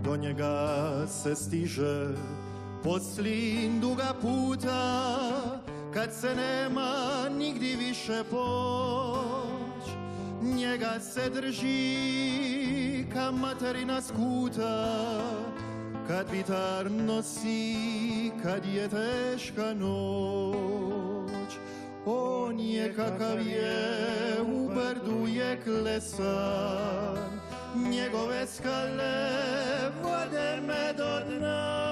Do njega se stiže poslin duga puta, kad se nema nigdi više poć. Njega se drži ka materina skuta, kad vitar nosi, kad je teška noć. On je kakav je, u brdu je klesan, njegove skale vode me do dna.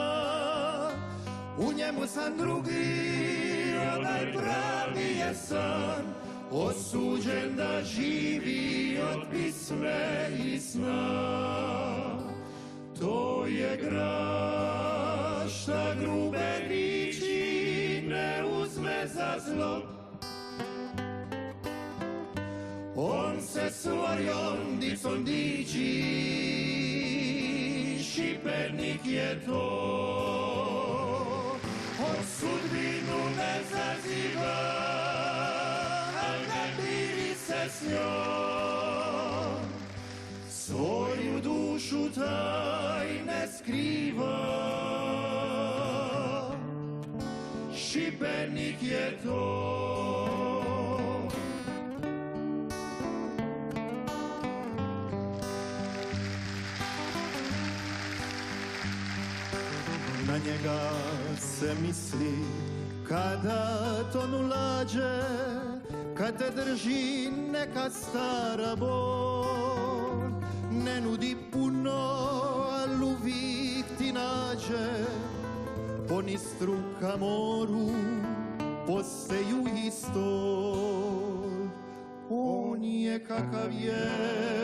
U njemu sam drugi, onaj pravi je san, osuđen da živi od pisme i sna. To je grad šta grube riči ne uzme za zlo. On se svojom dicom diči, Šibenik je to. On sudbinu ne zaziva, al ne miri se s njom. Svoju dušu taj ne skriva, Šibenik je to. Na njega se misli kada tonu lađe, kad te drži neka stara bol. Ne nudi puno, al uvijek ti nađe, po nistru ka moru poseju istol. On je kakav je,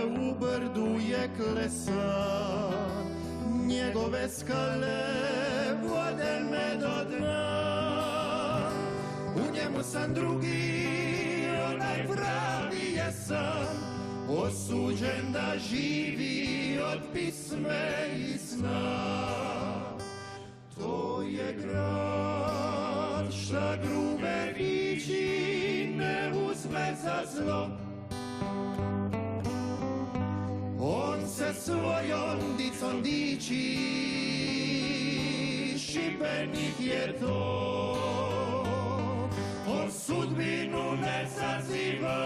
u brdu je klesan, njegove skale vode me do dna. U njemu sam drugi, onaj pravi je san, osuđen da živi od pisme i sna. To je grad šta grube riči ne uzme za zlo. On se svojom dicom diči, Šibenik je to. On sudbinu ne zaziva,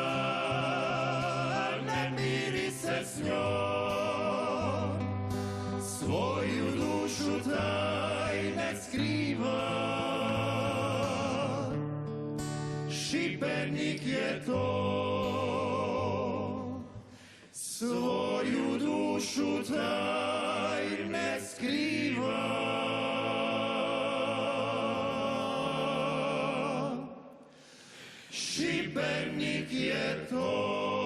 ne miri se s njom. Svoju dušu taj ne skriva, Šibenik je to. Svoju dušu taj ne skriva, Šibenik je to.